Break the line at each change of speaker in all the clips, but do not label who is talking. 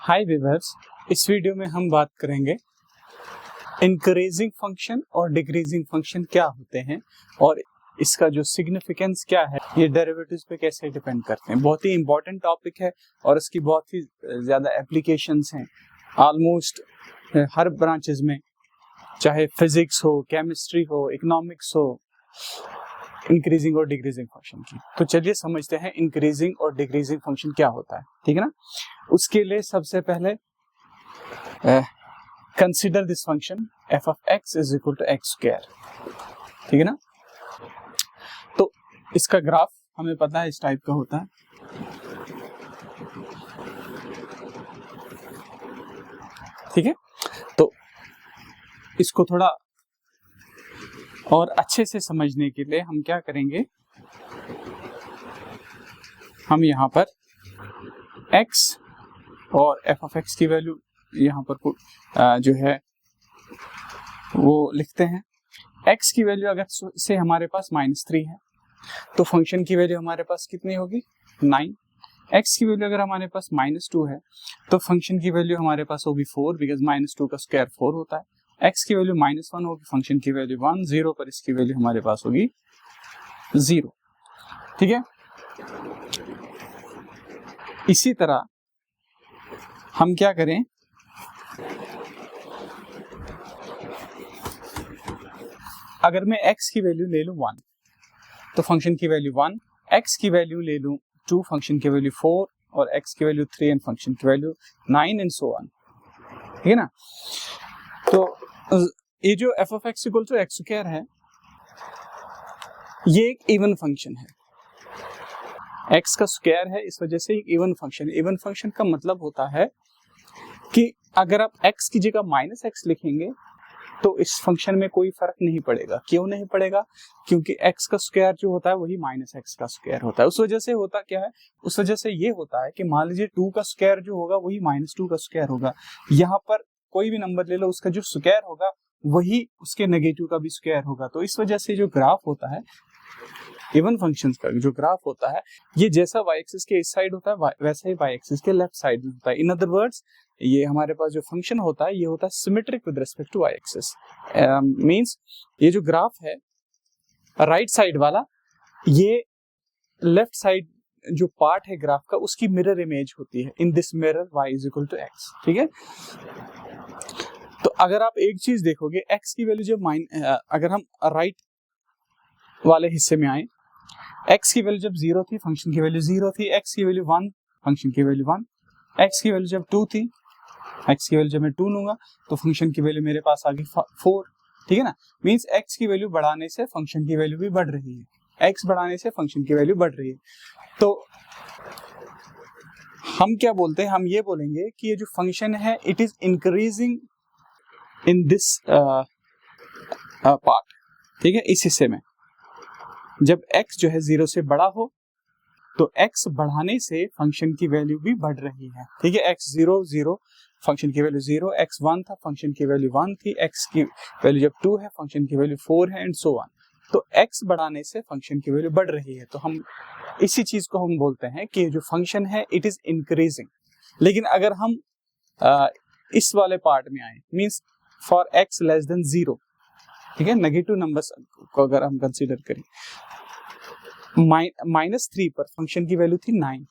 हाय viewers, इस video में हम बात करेंगे इंक्रीजिंग फंक्शन और डिक्रीजिंग फंक्शन क्या होते हैं और इसका जो सिग्निफिकेंस क्या है, ये डेरिवेटिव्स पे कैसे डिपेंड करते हैं। बहुत ही इंपॉर्टेंट टॉपिक है और इसकी बहुत ही ज़्यादा एप्लीकेशंस हैं ऑलमोस्ट हर ब्रांचेस में, चाहे फिजिक्स हो, केमिस्ट्री हो, इकोनॉमिक्स हो, इंक्रीजिंग और डिक्रीजिंग फंक्शन की। तो चलिए समझते हैं इंक्रीजिंग और डिक्रीजिंग फंक्शन क्या होता है, ठीक है ना। उसके लिए सबसे पहले consider this function f of x is equal to x square, ठीक है ना। तो इसका ग्राफ हमें पता है इस टाइप का होता है, ठीक है। तो इसको थोड़ा और अच्छे से समझने के लिए हम क्या करेंगे, हम यहाँ पर x और f of x की वैल्यू यहाँ पर जो है वो लिखते हैं। x की वैल्यू अगर से हमारे पास -3 है तो फंक्शन की वैल्यू हमारे पास कितनी होगी, 9। x की वैल्यू अगर हमारे पास -2 है तो फंक्शन की वैल्यू हमारे पास होगी 4, बिकॉज -2 का स्क्वायर 4 होता है। x की वैल्यू -1 होगी, फंक्शन की वैल्यू 1, 0 पर इसकी वैल्यू हमारे पास होगी 0, ठीक है। इसी तरह हम क्या करें, अगर मैं x की वैल्यू ले लूं 1 तो फंक्शन की वैल्यू 1, x की वैल्यू ले लूं 2, फंक्शन की वैल्यू 4, और x की वैल्यू 3 एंड फंक्शन की वैल्यू 9 एंड सो ऑन, ठीक है ना। तो ये जो f of x equal to x square है, ये एक इवन फंक्शन है, x का स्क्वायर है, इस वजह से एक इवन फंक्शन। इवन फंक्शन का मतलब होता है कि अगर आप x की जगह -x लिखेंगे तो इस फंक्शन में कोई फर्क नहीं पड़ेगा। क्यों नहीं पड़ेगा? क्योंकि x का स्क्वायर जो होता है वही -x का स्क्वायर होता है। उस वजह से होता क्या है, उस वजह से ये होता है कि मान लीजिए 2 का स्क्वायर जो होगा वही -2 का स्क्वायर होगा। यहाँ पर कोई भी नंबर ले लो, उसका जो स्क्वायर होगा वही उसके नेगेटिव का भी स्क्वायर होगा। तो इस वजह से जो ग्राफ होता है, इवन फंक्शंस का जो ग्राफ होता है, ये जैसा y एक्सिस के इस साइड होता है वैसा ही y एक्सिस के लेफ्ट साइड में होता है। इन अदर वर्ड्स, ये हमारे पास जो फंक्शन होता है ये होता है symmetric with respect to y axis. Means ये जो ग्राफ है राइट साइड वाला, ये लेफ्ट साइड जो पार्ट है ग्राफ का, उसकी मिरर इमेज होती है। In this mirror y is equal to x, ठीक है। तो अगर आप एक चीज देखोगे, x की वैल्यू जब अगर हम राइट वाले हिस्से में आए, x की वैल्यू जब 0 थी फंक्शन की वैल्यू 0 थी, x की वैल्यू 1 फंक्शन की वैल्यू 1, x की वैल्यू जब 2 थी, x की वैल्यू जब मैं 2 लूंगा तो फंक्शन की वैल्यू मेरे पास आ गई 4, ठीक है ना। मींस x की वैल्यू बढ़ाने से फंक्शन की वैल्यू भी बढ़ रही है, x बढ़ाने से फंक्शन की वैल्यू बढ़ रही है। तो हम क्या बोलते हैं, हम ये बोलेंगे कि ये जो फंक्शन है it is increasing in this part, ठीक है, इस हिस्से में। जब x जो है 0 से बड़ा हो तो x बढ़ाने से फंक्शन की वैल्यू भी बढ़ रही है, ठीक है। x 0 0 फंक्शन की वैल्यू 0, x 1 था फंक्शन की वैल्यू 1 थी, x की वैल्यू जब 2 है फंक्शन की वैल्यू 4 है एंड सो ऑन। तो x बढ़ाने से फंक्शन की वैल्यू बढ़ रही है। तो हम इसी चीज को हम बोलते हैं कि जो फंक्शन है इट इज इंक्रीजिंग। लेकिन अगर हम इस वाले पार्ट में आए, means for x less than 0, ठीक है, नेगेटिव नंबर्स को अगर हम कंसीडर करें, -3 पर फंक्शन की वैल्यू थी 9,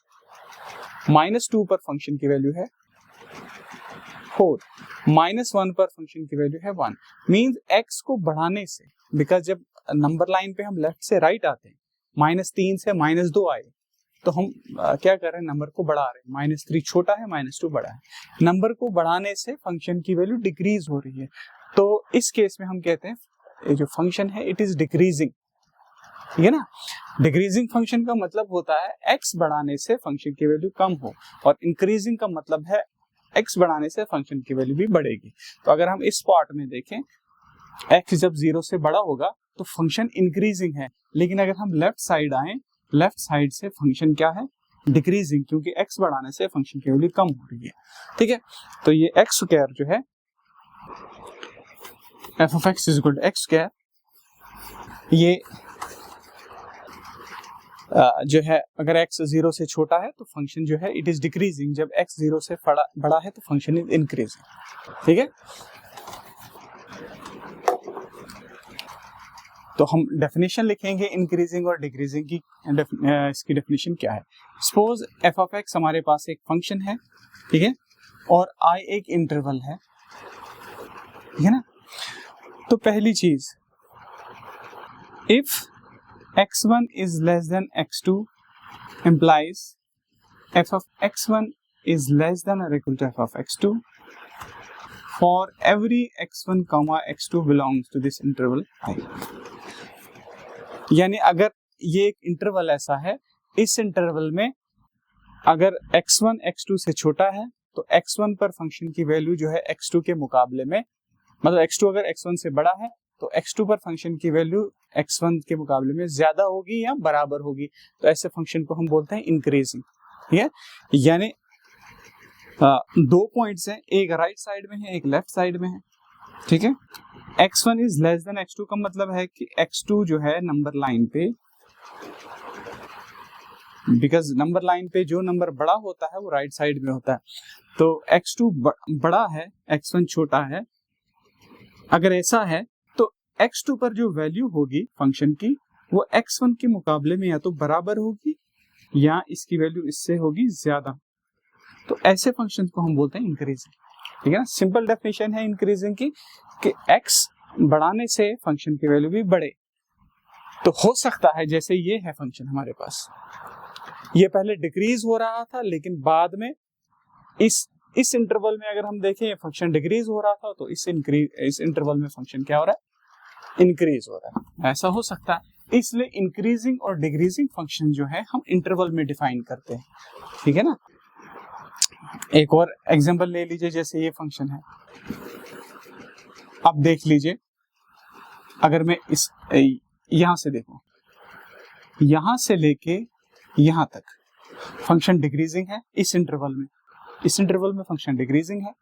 -2 पर फंक्शन की वैल्यू है 4, -1 पर फंक्शन की वैल्यू है 1। मींस x को बढ़ाने से, बिकॉज जब नंबर लाइन पे हम लेफ्ट से राइट आते हैं, -3 से -2 आए तो हम क्या कर रहे हैं, नंबर को बढ़ा रहे हैं। -3 छोटा है, -2 बड़ा है, नंबर को बढ़ाने से फंक्शन की वैल्यू डिक्रीज हो रही है। तो इस केस में हम कहते हैं ये जो फंक्शन है इट इज डिक्रीजिंग, ठीक है ना। डिक्रीजिंग फंक्शन का मतलब होता है x बढ़ाने से फंक्शन की वैल्यू कम हो, और इंक्रीजिंग का मतलब है x बढ़ाने से फंक्शन की वैल्यू भी बढ़ेगी। तो अगर हम इस पार्ट में देखें, x जब 0 से बड़ा होगा तो फंक्शन इंक्रीजिंग है, लेकिन अगर हम लेफ्ट साइड आए, लेफ्ट साइड से फंक्शन क्या है, डिक्रीजिंग, क्योंकि x बढ़ाने से फंक्शन की वैल्यू कम हो रही है, ठीक है। तो ये x स्क्वायर जो है, f of x is equal to x square, ये जो है अगर x 0 से छोटा है तो फंक्शन जो है इट इज डिक्रीजिंग, जब x 0 से बड़ा है तो फंक्शन इज इंक्रीजिंग। ठीक है, तो हम डेफिनेशन लिखेंगे इंक्रीजिंग और डिक्रीजिंग की। इसकी डेफिनेशन क्या है? सपोज f ऑफ x हमारे पास एक फंक्शन है, ठीक है, और i एक इंटरवल है, ठीक है ना। तो पहली चीज, if x1 is less than x2 implies f of x1 is less than or equal to f of x2 for every x1 comma x2 belongs to this interval I। यानी अगर ये एक इंटरवल ऐसा है, इस इंटरवल में अगर x1 x2 से छोटा है तो x1 पर फंक्शन की वैल्यू जो है x2 के मुकाबले में, मतलब x2 अगर x1 से बड़ा है तो x2 पर फंक्शन की वैल्यू x1 के मुकाबले में ज्यादा होगी या बराबर होगी, तो ऐसे फंक्शन को हम बोलते हैं इंक्रीजिंग। ठीक है, यानी दो पॉइंट्स हैं, एक राइट साइड में है, एक लेफ्ट साइड में है। ठीक है, x1 is less than x2 का मतलब है कि x2 जो है नंबर लाइन पे, बिकॉज नंबर लाइन पे जो नंबर बड़ा होता है वो राइट साइड में होता है, तो x2 बड़ा है, x1 छोटा है। अगर ऐसा है तो x2 पर जो वैल्यू होगी फंक्शन की वो x1 के मुकाबले में या तो बराबर होगी या इसकी वैल्यू इससे होगी ज्यादा, तो ऐसे फंक्शन को हम बोलते हैं इंक्रीजिंग। ठीक है ना, सिंपल डेफिनेशन है इंक्रीजिंग की कि x बढ़ाने से फंक्शन की वैल्यू भी बढ़े। तो हो सकता है जैसे ये है फंक्शन हमारे पास, ये पहले डिक्रीज हो रहा था लेकिन बाद में इस इंटरवल में अगर हम देखें ये फंक्शन डिक्रीज हो रहा था, तो इस इंटरवल में फंक्शन क्या हो रहा है? इंक्रीज हो रहा है। ऐसा हो सकता है, इसलिए इंक्रीजिंग और डिक्रीजिंग फंक्शन जो है हम इंटरवल में डिफाइन करते हैं। ठीक है ना, एक और एग्जांपल ले लीजिए, जैसे ये फंक्शन है, अब देख लीजिए, अगर मैं इस यहां से देखो, यहां से लेके यहां तक फंक्शन डिक्रीजिंग है, इस इंटरवल में फंक्शन डिक्रीजिंग है,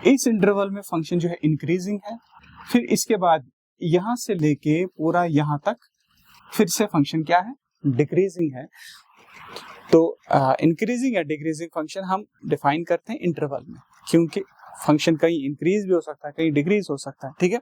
इस इंटरवल में फंक्शन जो है इंक्रीजिंग है, फिर इसके बाद यहां से लेके पूरा यहां तक फिर से फंक्शन क्या है? डिक्रीजिंग है। तो इंक्रीजिंग या डिक्रीजिंग फंक्शन हम डिफाइन करते हैं इंटरवल में, क्योंकि फंक्शन कहीं इंक्रीज भी हो सकता है, कहीं डिक्रीज हो सकता है। ठीक है,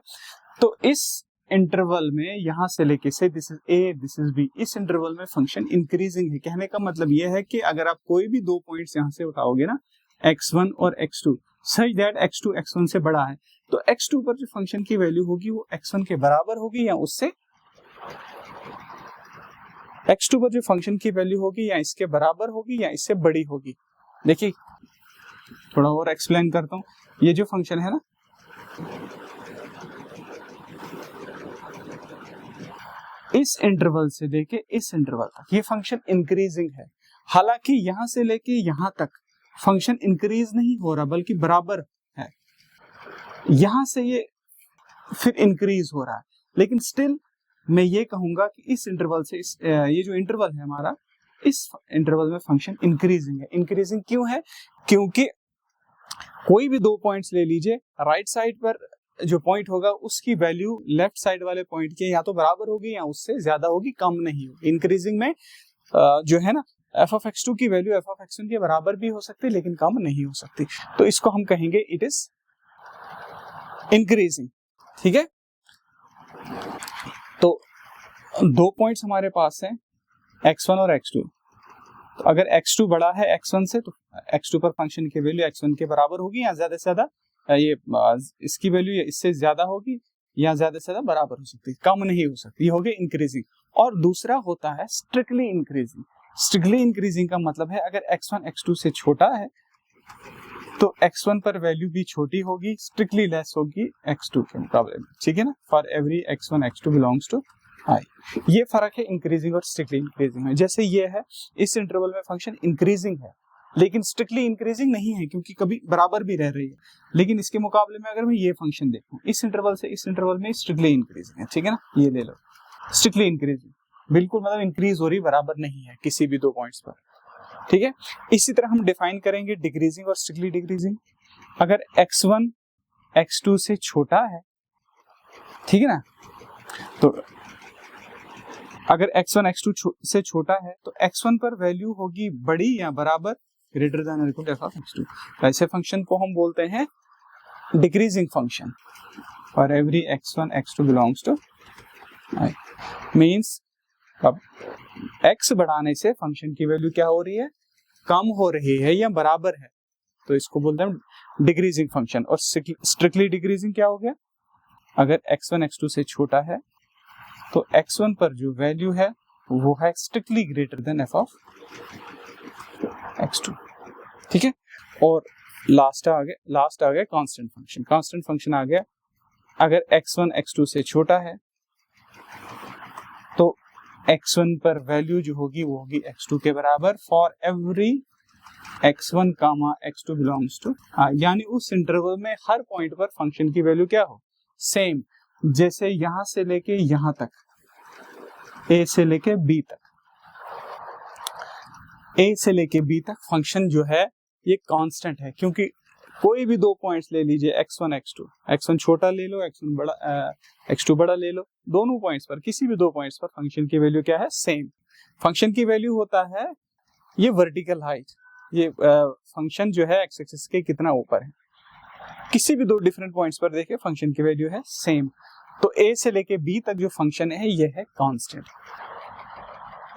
तो इस इंटरवल में यहां से लेके से this is A, this is B, इस इंटरवल में फंक्शन इंक्रीजिंग है। कहने का मतलब यह है कि अगर आप कोई भी दो पॉइंट्स यहां से उठाओगे ना, x1 और x2, such that x2 x1 से बड़ा है, तो x2 पर जो फंक्शन की वैल्यू होगी वो x1 के बराबर होगी या उससे, x2 पर जो फंक्शन की वैल्यू होगी या इसके बराबर होगी या इससे बड़ी होगी। देखिए थोड़ा और एक्सप्लेन करता हूं, ये जो फंक्शन है ना, इस इंटरवल से लेके इस इंटरवल तक ये फंक्शन इंक्रीजिंग है, हालांकि यहां से लेके यहां तक फंक्शन इंक्रीज नहीं हो रहा बल्कि बराबर है, यहां से ये फिर इंक्रीज हो रहा है, लेकिन स्टिल मैं ये कहूंगा कि इस इंटरवल से ये जो इंटरवल है हमारा, इस इंटरवल में फंक्शन इंक्रीजिंग है। इंक्रीजिंग क्यों है? क्योंकि कोई भी दो पॉइंट्स ले लीजिए, राइट साइड पर जो पॉइंट होगा उसकी वैल्यू लेफ्ट साइड वाले पॉइंट के या तो बराबर होगी या उससे ज्यादा होगी, कम नहीं होगी। इंक्रीजिंग में जो है ना, f of x2 की वैल्यू f of x1 के बराबर भी हो सकती है लेकिन कम नहीं हो सकती, तो इसको हम कहेंगे इट इज इंक्रीजिंग। ठीक है, तो दो पॉइंट्स हमारे पास हैं x1 और x2, तो अगर x2 बड़ा है x1 से तो x2 पर फंक्शन की वैल्यू x1 के बराबर होगी या ज्यादा से ज्यादा ये इसकी वैल्यू इससे ज्यादा होगी या ज्यादा से ज्यादा बराबर हो सकती है, कम नहीं हो सकती, ये हो गया इंक्रीजिंग। और दूसरा होता है स्ट्रिक्टली इंक्रीजिंग। स्ट्रिक्टली इंक्रीजिंग का मतलब है अगर x1 x2 से छोटा है तो x1 पर वैल्यू भी छोटी होगी, स्ट्रिक्टली लेस होगी x2 के मुकाबले में। ठीक है ना, for every x1 x2 belongs to I। ये फर्क है इंक्रीजिंग और स्ट्रिक्टली इंक्रीजिंग में। जैसे ये है, इस इंटरवल में फंक्शन इंक्रीजिंग है लेकिन स्ट्रिक्टली इंक्रीजिंग नहीं है क्योंकि कभी बराबर भी रह रही है, लेकिन इसके मुकाबले में अगर मैं ये फंक्शन देखूं, इस इंटरवल से इस इंटरवल में स्ट्रिक्टली इंक्रीजिंग है। ठीक है ना, ये ले लो, स्ट्रिक्टली इंक्रीजिंग, बिल्कुल मतलब इंक्रीज हो रही, बराबर नहीं है किसी भी दो पॉइंट्स पर। ठीक है, इसी तरह हम डिफाइन करेंगे डिक्रीजिंग और स्ट्रिक्टली डिक्रीजिंग। अगर x1 x2 से छोटा है, ठीक है ना, तो अगर x1 x2 से छोटा है तो x1 पर वैल्यू होगी बड़ी या बराबर greater than equal f of x2। ऐसे फंक्शन को हम बोलते हैं decreasing function. For every x1 x2 belongs to i means अब x बढ़ाने से फंक्शन की वैल्यू क्या हो रही है, कम हो रही है या बराबर है, तो इसको बोलते हैं डिक्रीजिंग फंक्शन। और स्ट्रिक्टली डिक्रीजिंग क्या हो गया, अगर x1 x2 से छोटा है तो x1 पर जो वैल्यू है वो है strictly greater than f of x2, ठीक है। और लास्ट आ गया कांस्टेंट फंक्शन। कांस्टेंट फंक्शन आ गया, अगर x1 x2 से छोटा है तो x1 पर वैल्यू जो होगी वो होगी x2 के बराबर for every x1 comma x2 belongs to i, यानी उस इंटरवल में हर पॉइंट पर फंक्शन की वैल्यू क्या हो, सेम। जैसे यहां से लेके यहां तक, a से लेके b तक, a से लेके b तक फंक्शन जो है ये कांस्टेंट है, क्योंकि कोई भी दो पॉइंट्स ले लीजिए x1 x2, x1 छोटा ले लो, x1 बड़ा x2 बड़ा ले लो, दोनों पॉइंट्स पर, किसी भी दो पॉइंट्स पर फंक्शन की वैल्यू क्या है, सेम। फंक्शन की वैल्यू होता है ये वर्टिकल हाइट, ये फंक्शन जो है एक्स एक्सिस के कितना ऊपर है, किसी भी दो डिफरेंट पॉइंट्स पर देखे फंक्शन की वैल्यू है सेम। तो a से लेके b तक जो फंक्शन है ये है कांस्टेंट।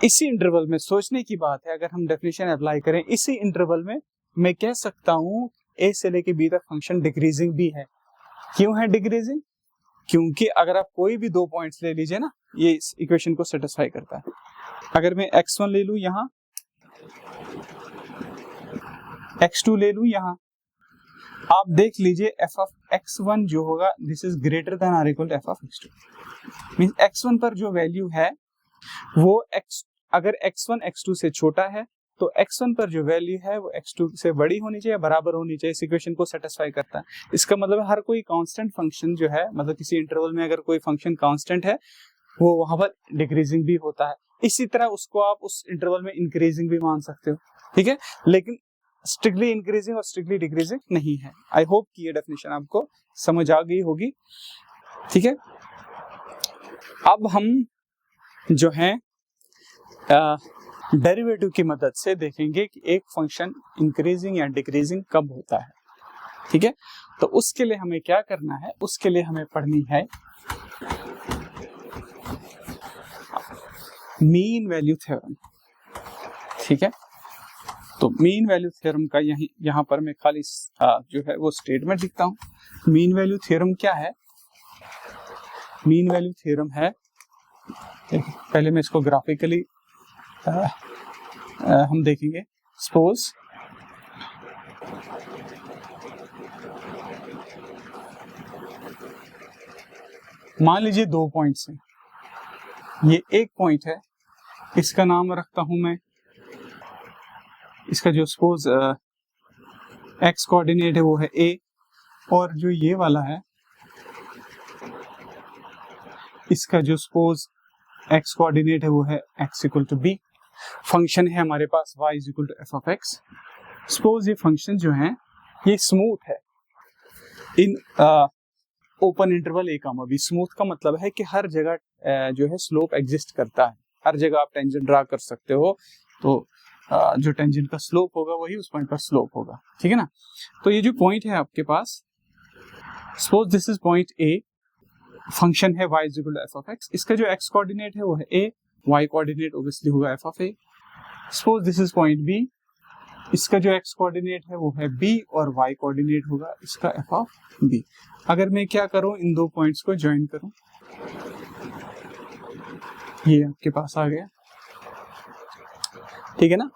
इसी इंटरवल में सोचने की बात है, अगर हम डेफिनेशन अप्लाई करें इसी इंटरवल में, मैं कह सकता हूं a से लेके b तक फंक्शन डिक्रीजिंग भी है। क्यों है डिक्रीजिंग, क्योंकि अगर आप कोई भी दो पॉइंट्स ले लीजिए ना, ये इस इक्वेशन को सेटिस्फाई करता है। अगर मैं x1 ले लूं यहां, x2 ले लूं यहां, आप देख लीजिए f ऑफ x1 जो होगा दिस इज ग्रेटर देन और equal to f of x2। Means x1 पर जो वैल्यू है वो अगर x1 x2 से छोटा है तो x1 पर जो वैल्यू है वो x2 से बड़ी होनी चाहिए, बराबर होनी चाहिए। इस इक्वेशन को सेटिस्फाई करता है। इसका मतलब हर कोई कांस्टेंट फंक्शन जो है, मतलब किसी इंटरवल में अगर कोई फंक्शन कांस्टेंट है वो वहां पर डिक्रीजिंग भी होता है। इसी तरह उसको आप उस इंटरवल में इंक्रीजिंग भी मान सकते हो, ठीक है, लेकिन स्ट्रिक्टली इंक्रीजिंग और स्ट्रिक्टली डिक्रीजिंग नहीं है। आई होप कि ये डेफिनेशन आपको समझ आ गई होगी, ठीक है। अब हम जो है डेरिवेटिव की मदद से देखेंगे कि एक फंक्शन इंक्रीजिंग या डिक्रीजिंग कब होता है, ठीक है। तो उसके लिए हमें क्या करना है, उसके लिए हमें पढ़नी है मीन वैल्यू थ्योरम, ठीक है। तो मीन वैल्यू थ्योरम का यहाँ पर मैं खाली जो है वो स्टेटमेंट लिखता हूँ। मीन वैल्यू थ्योरम क्या है, मीन वैल्यू थ्योरम है, पहले मैं इसको ग्राफिकली हम देखेंगे। सपोज मान लीजिए दो पॉइंट्स हैं, ये एक पॉइंट है, इसका नाम रखता हूं मैं, इसका जो सपोज एक्स कोऑर्डिनेट है वो है a, और जो ये वाला है इसका जो सपोज एक्स कोऑर्डिनेट है वो है x equal to b। Function है हमारे पास y is equal to f of x। Suppose ये फंक्शन जो है ये स्मूथ है in open interval a comma b। Smooth का मतलब है कि हर जगह जो है स्लोप एग्जिस्ट करता है, हर जगह आप टेंजेंट ड्रा कर सकते हो, तो जो टेंजेंट का स्लोप होगा वही उस पॉइंट पर स्लोप होगा, ठीक है ना। तो ये जो पॉइंट है आपके पास, suppose this is point a, function है y is equal to f of x, इसका जो x कोऑर्डिनेट है वो है a, y कोऑर्डिनेट ऑब्वियसली होगा f of a। Suppose this is point b, इसका जो x कोऑर्डिनेट है वो है b और y कोऑर्डिनेट होगा इसका f ऑफ b। अगर मैं क्या करूं, इन दो पॉइंट्स को ज्वाइन करूं, ये आपके पास आ गया, ठीक है ना।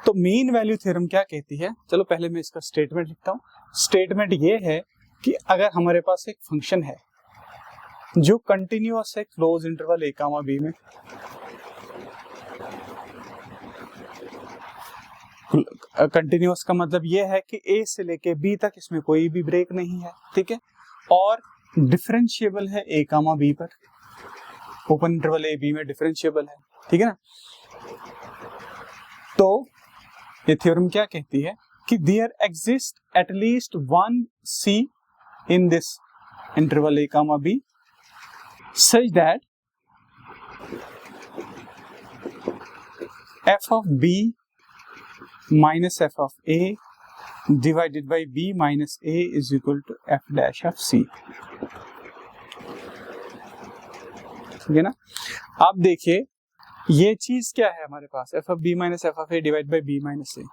तो मीन वैल्यू थ्योरम क्या कहती है, चलो पहले मैं इसका स्टेटमेंट लिखता हूं। स्टेटमेंट ये है कि अगर हमारे पास एक फंक्शन है जो कंटिन्यूअस है close interval a comma b में, कंटिन्यूअस का मतलब ये है कि a से लेके b तक इसमें कोई भी ब्रेक नहीं है, ठीक है, और डिफरेंशिएबल है a कामा b पर, ओपन इंटरवल a b में डिफरेंशिएबल है, ठीक है ना। तो ये थ्योरम क्या कहती है कि there exist at least one c in this interval a comma b such that f of b minus f of a divided by b minus a is equal to f dash of c. ठीक है ना। आप देखिए ये चीज क्या है हमारे पास, f of b minus f of a divide by b minus a.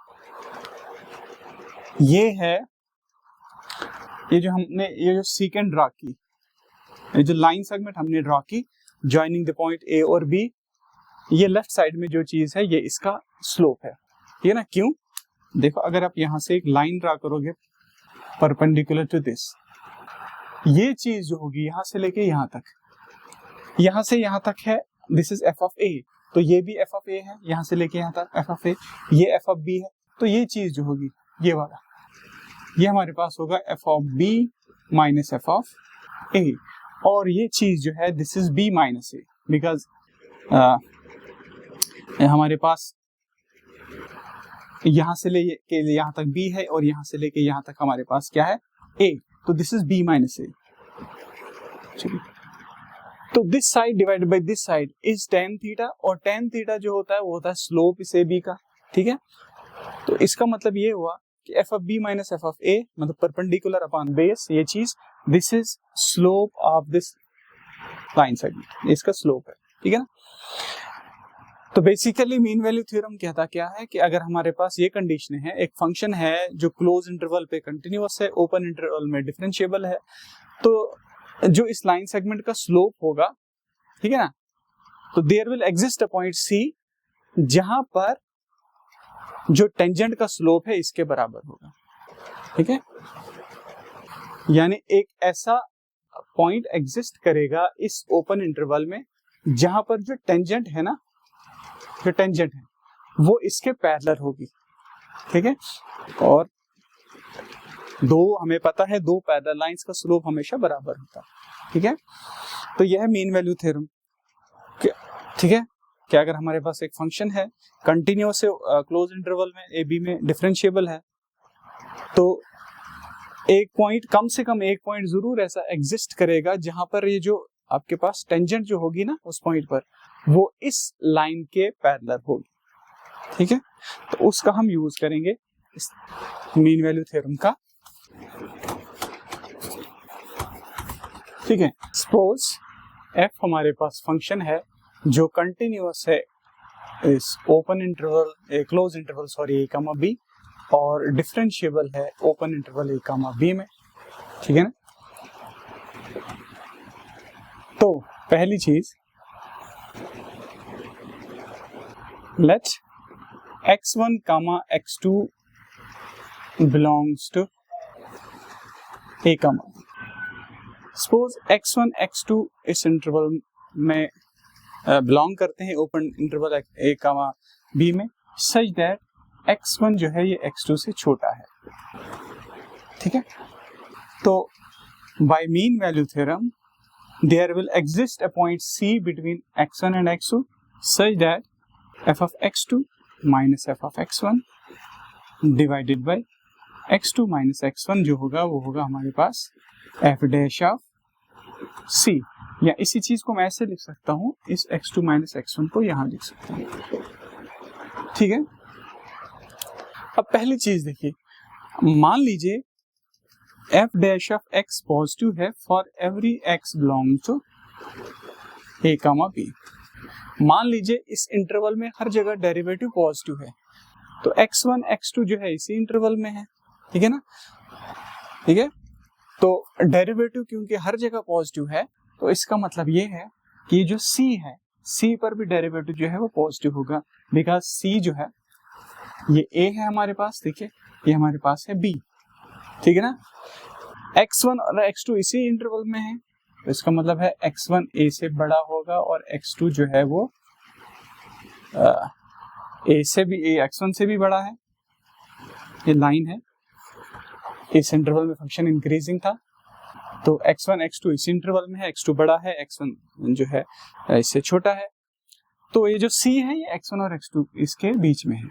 ये है ये जो सीकेंड ड्रा की, ये जो लाइन सेगमेंट हमने ड्रा की जॉइनिंग द पॉइंट ए और बी, ये लेफ्ट साइड में जो चीज है ये इसका स्लोप है। ठीक है ना। क्यों? देखो अगर आप यहां से एक लाइन ड्रा करोगे परपेंडिकुलर टू दिस, ये चीज जो होगी यहां से लेके यहां तक, यहां से यहां तक है, दिस इज एफ ऑफ ए, तो ये भी एफ ऑफ ए है, यहां से लेके यहां तक एफ ऑफ ए, ये एफ ऑफ बी है, तो ये चीज जो होगी ये वाला, ये हमारे पास होगा f of b minus f of a, और ये चीज जो है this is b minus a, because हमारे पास यहां से लेके यहां तक बी है और यहां से लेके यहां तक हमारे पास क्या है ए, तो दिस इज बी माइनस ए। चलिए, तो this side divided by this side is tan theta, और tan थीटा जो होता है वो होता है स्लोप इस AB का। ठीक है, तो इसका मतलब ये हुआ कि f of b minus f of a मतलब परपेंडिकुलर अपॉन बेस, ये चीज this is slope of this line segment, इसका स्लोप है। ठीक है ना। तो बेसिकली मीन वैल्यू थ्योरम कहता क्या है कि अगर हमारे पास ये कंडीशन है, एक फंक्शन है जो क्लोज इंटरवल पे कंटिन्यूअस है, ओपन इंटरवल में डिफरेंशिएबल है, तो जो इस लाइन सेगमेंट का स्लोप होगा, ठीक है ना, तो there will exist a point C जहां पर जो टेंजेंट का स्लोप है इसके बराबर होगा। ठीक है, यानी एक ऐसा पॉइंट एग्जिस्ट करेगा इस ओपन इंटरवल में जहां पर जो टेंजेंट है ना, जो टेंजेंट है वो इसके पैरेलल होगी। ठीक है, और हमें पता है दो पैरेलल लाइंस का स्लोप हमेशा बराबर होता है। ठीक है, तो यह है मीन वैल्यू थ्योरम। ठीक है, कि अगर हमारे पास एक फंक्शन है कंटिन्यूअस से क्लोज इंटरवल में ए बी में डिफरेंशिएबल है, तो एक पॉइंट, कम से कम एक पॉइंट जरूर ऐसा एग्जिस्ट करेगा जहां पर ये जो आपके पास टेंजेंट जो होगी ना उस पॉइंट पर वो इस लाइन के पैरेलल होगी। ठीक है, तो उसका हम यूज करेंगे इस मीन वैल्यू थ्योरम का। ठीक है, सपोज एफ हमारे पास फंक्शन है जो कंटिन्यूअस है इस open interval close interval sorry a comma b, और डिफरेंशिएबल है open interval a comma b में। ठीक है ना। तो पहली चीज, let x1 comma x2 belongs to a comma। Suppose x1 x2 इस इंटरवल में बिलोंग करते हैं open interval a comma b में, सच दैट x1 जो है ये x2 से छोटा है। ठीक है, तो by mean value theorem there will exist a point C between x1 and x2 such that f of x2 minus f of x1 divided by x2 minus x1 जो होगा वो होगा हमारे पास f dash of C, या इसी चीज को मैं ऐसे लिख सकता हूं, इस x2 minus x1 को यहां लिख सकता हूं। ठीक है, अब पहली चीज देखिए, मान लीजिए f dash of x positive है for every x belong to a comma b। मान लीजिए इस इंटरवल में हर जगह डेरिवेटिव पॉजिटिव है, तो x1 x2 जो है इसी इंटरवल में है। ठीक है ना। ठीक है, तो डेरिवेटिव क्योंकि हर जगह पॉजिटिव है, तो इसका मतलब ये है कि जो c है, c पर भी डेरिवेटिव जो है वो पॉजिटिव होगा, बिकॉज c जो है ये a है हमारे पास, देखिए ये हमारे पास है b। ठीक है ना, x1 और x2 इसी इंटरवल में है, तो इसका मतलब है x1 a से बड़ा होगा और x2 जो है वो x1 से भी बड़ा है। ये लाइन है, इस इंटरवल में फंक्शन इंक्रीजिंग था, तो x1 x2 इस इंटरवल में है, x2 बड़ा है, x1 जो है इससे छोटा है, तो ये जो c है ये x1 और x2 इसके बीच में है।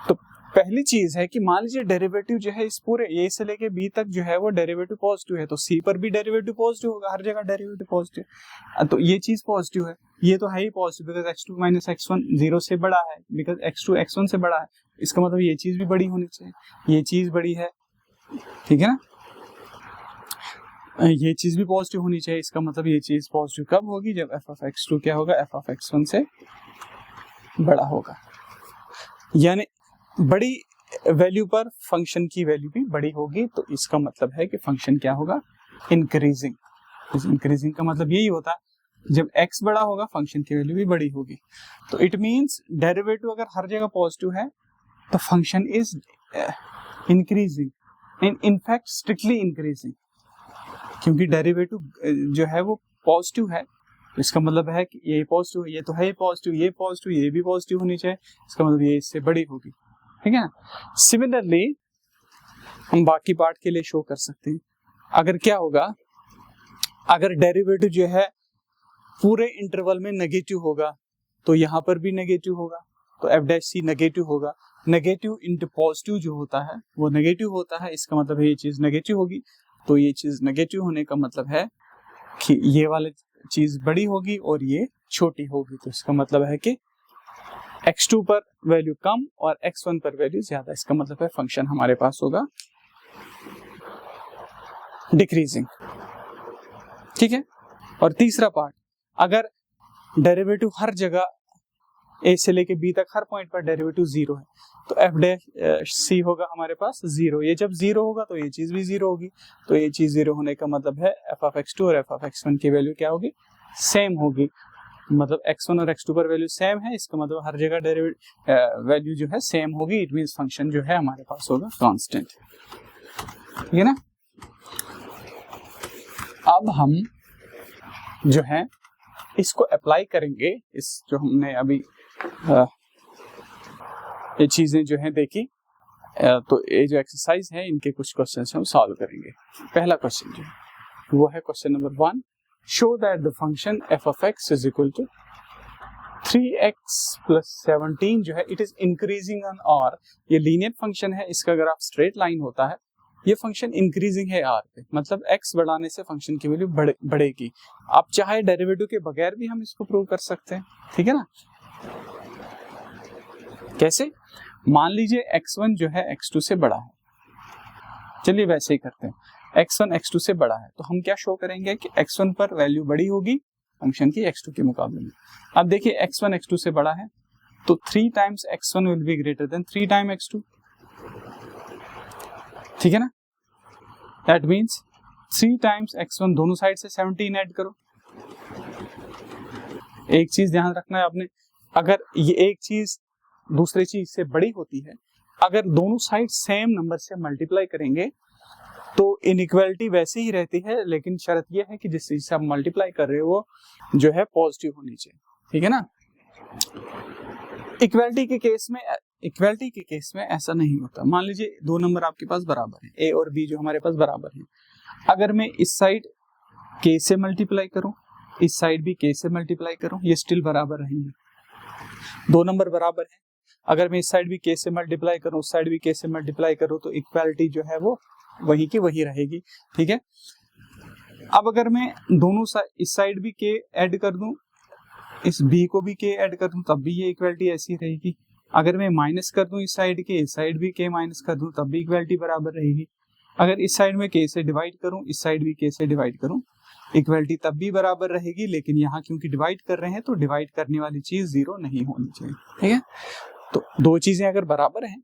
तो पहली चीज है कि मान लीजिए डेरिवेटिव जो है इस पूरे ए से लेके बी तक जो है वो डेरिवेटिव पॉजिटिव है, तो सी पर भी डेरिवेटिव पॉजिटिव होगा, हर जगह डेरिवेटिव पॉजिटिव। तो ये चीज पॉजिटिव है, ये तो है ही positive because x2 minus x1 0 से बड़ा है, बिकॉज x2 x1 से बड़ा है, इसका मतलब ये चीज भी बड़ी होनी चाहिए, ये चीज बड़ी है, ठीक है ना, ये चीज भी पॉजिटिव होनी चाहिए, इसका मतलब ये चीज पॉजिटिव कब होगी, जब f ऑफ x2 क्या होगा, f ऑफ x1 से बड़ा होगा। यानी बड़ी वैल्यू पर फंक्शन की वैल्यू भी बड़ी होगी, तो इसका मतलब है कि फंक्शन क्या होगा, इंक्रीजिंग। इंक्रीजिंग का मतलब यही होता है, जब x बड़ा होगा फंक्शन की वैल्यू भी बड़ी होगी। तो इट मींस डेरिवेटिव अगर हर जगह पॉजिटिव है तो function is increasing, in fact strictly increasing, क्योंकि डेरिवेटिव जो है वो पॉजिटिव है, तो इसका मतलब है कि ये पॉजिटिव है, ये तो है पॉजिटिव, ये पॉजिटिव, ये भी पॉजिटिव होनी चाहिए, इसका मतलब ये इससे बड़ी होगी, ठीक है ना। सिमिलरली हम बाकी पार्ट के लिए शो कर सकते हैं, अगर क्या होगा, अगर डेरिवेटिव जो है पूरे इंटरवल में नेगेटिव होगा तो यहाँ पर भी नेगेटिव होगा, तो एफ डैश सी नेगेटिव होगा, नेगेटिव इंटू पॉजिटिव जो होता है वो नेगेटिव होता है, इसका मतलब है ये चीज नेगेटिव होगी, तो ये चीज नेगेटिव होने का मतलब है कि ये वाली चीज बड़ी होगी और ये छोटी होगी, तो इसका मतलब है कि x2 पर वैल्यू कम और x1 पर वैल्यू ज्यादा, इसका मतलब है फंक्शन हमारे पास होगा डिक्रीजिंग, ठीक है। और तीसरा पार्ट, अगर डेरिवेटिव हर जगह a से लेके b तक हर पॉइंट पर डेरिवेटिव 0 है, तो f डैश c होगा हमारे पास 0, ये जब 0 होगा तो ये चीज भी 0 होगी, तो ये चीज 0 होने का मतलब है f ऑफ x2 और f ऑफ x1 की वैल्यू क्या होगी, सेम होगी, मतलब x1 और x2 पर वैल्यू सेम है, इसका मतलब हर जगह डेरिवेटिव वैल्यू जो है सेम होगी, इट मींस फंक्शन जो है हमारे पास होगा कांस्टेंट, ठीक है ना। अब हम जो है इसको अप्लाई करेंगे, इस जो हमने अभी ये चीजें जो है देखी, तो ये जो एक्सरसाइज है इनके कुछ क्वेश्चंस हम सॉल्व करेंगे। पहला क्वेश्चन जो है वो है question number 1, show that the function f of x is equal to 3x plus 17 जो है it is increasing on r, ये लीनियर फंक्शन है, इसका अगर आप स्ट्रेट लाइन होता है, ये फंक्शन इंक्रीजिंग है r पे, मतलब x बढ़ाने से फंक्शन की वैल्यू बढ़ेगी। आप चाहे डेरिवेटिव के बगैर भी हम इसको प्रूव कर सकते हैं, ठीक है ना। कैसे, मान लीजिए x1 जो है x2 से बड़ा है, चलिए वैसे ही करते हैं, x1 x2 से बड़ा है, तो हम क्या शो करेंगे कि x1 पर वैल्यू बड़ी होगी फंक्शन की x2 के मुकाबले में। अब देखिए x1 x2 से बड़ा है, तो 3 times x1 will be greater than 3 time x2, ठीक है ना। दैट मींस 3 टाइम्स x1, दोनों साइड से 17 ऐड करो। एक चीज ध्यान रखना है आपने, अगर ये एक चीज दूसरी चीज से बड़ी होती है, अगर दोनों साइड सेम नंबर से मल्टीप्लाई करेंगे तो इनइक्वालिटी वैसे ही रहती है, लेकिन शर्त यह है कि जिस चीज से आप मल्टीप्लाई कर रहे हो वो जो है पॉजिटिव होनी चाहिए, ठीक है ना। इक्वालिटी के केस में ऐसा नहीं होता। मान लीजिए दो नंबर आपके पास बराबर है, a और b जो हमारे पास बराबर है, अगर मैं इस साइड k से मल्टीप्लाई करूं, इस साइड भी k से मल्टीप्लाई करूं, ये स्टिल बराबर रहेंगे। दो नंबर बराबर है, अगर मैं इस साइड भी k से मल्टीप्लाई करूं, उस साइड भी k से मल्टीप्लाई करूं, तो इक्वालिटी जो है वो वही की वही रहेगी, ठीक है। अब अगर मैं दोनों इस साइड भी k ऐड कर दूं, इस b को भी k ऐड कर दूं, तब भी ये इक्वालिटी ऐसी रहेगी। अगर मैं माइनस कर दूं इस साइड के, इस साइड भी k माइनस कर दूं, तब भी इक्वालिटी बराबर रहेगी। अगर इस साइड में k से डिवाइड करूं, इस साइड भी k से डिवाइड करूं, इक्वालिटी तब भी बराबर रहेगी, लेकिन यहाँ क्योंकि डिवाइड कर रहे हैं तो डिवाइड करने वाली चीज 0 नहीं होनी चाहिए, ठीक है। तो दो चीजें अगर बराबर हैं,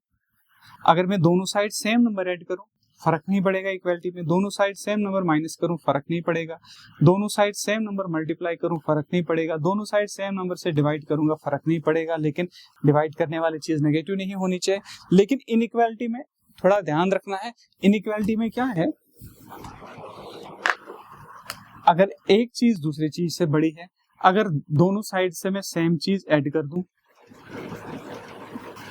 अगर मैं दोनों साइड सेम नंबर ऐड करूं फर्क नहीं पड़ेगा इक्वालिटी में, दोनों साइड सेम नंबर माइनस करूं फर्क नहीं पड़ेगा, दोनों साइड सेम नंबर मल्टीप्लाई करूं फर्क नहीं पड़ेगा, दोनों साइड सेम नंबर से डिवाइड करूंगा फर्क नहीं पड़ेगा, लेकिन डिवाइड करने वाली चीज नेगेटिव नहीं होनी चाहिए। लेकिन इनइक्वालिटी में थोड़ा ध्यान रखना है, इनइक्वालिटी में क्या है, अगर एक चीज दूसरी चीज से बड़ी है, अगर दोनों साइड से मैं सेम चीज ऐड कर दूं,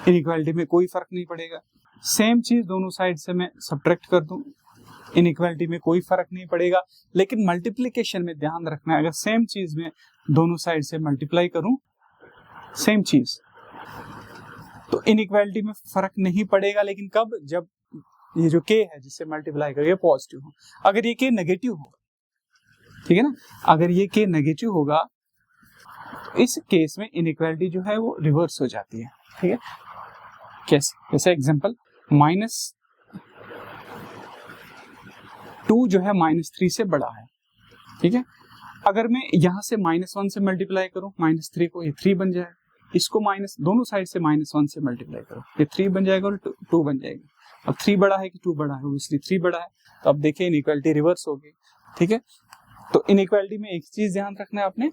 इनइक्वालिटी में कोई फर्क नहीं पड़ेगा। सेम चीज दोनों साइड से मैं सब्ट्रैक्ट कर दूं, इनइक्वालिटी में कोई फर्क नहीं पड़ेगा। लेकिन मल्टीप्लिकेशन में ध्यान रखना है, अगर सेम चीज में दोनों साइड से मल्टीप्लाई करूं, सेम चीज तो इनइक्वालिटी में फर्क नहीं पड़ेगा, लेकिन कब, जब ये जो k है जिससे मल्टीप्लाई करेंगे पॉजिटिव हो। अगर ये k नेगेटिव हो, ठीक है ना, अगर ये k नेगेटिव होगा तो इस केस में इनइक्वालिटी जो है वो रिवर्स हो जाती है। ठीक है, कैसे? जैसे एग्जांपल -2 जो है -3 से बड़ा है। ठीक है, अगर मैं यहाँ से -1 से मल्टीप्लाई करूँ -3 को, ये 3 बन जाएगा। इसको माइनस, दोनों साइड से -1 से मल्टीप्लाई करो, ये 3 बन जाएगा और 2 बन जाएगी। अब 3 बड़ा है कि 2 बड़ा है, इसलिए 3 बड़ा है, तो अब देखिए इनइक्वालिटी रिवर्स हो गई। ठीक है, तो इनइक्वालिटी में एक चीज ध्यान रखना है आपने,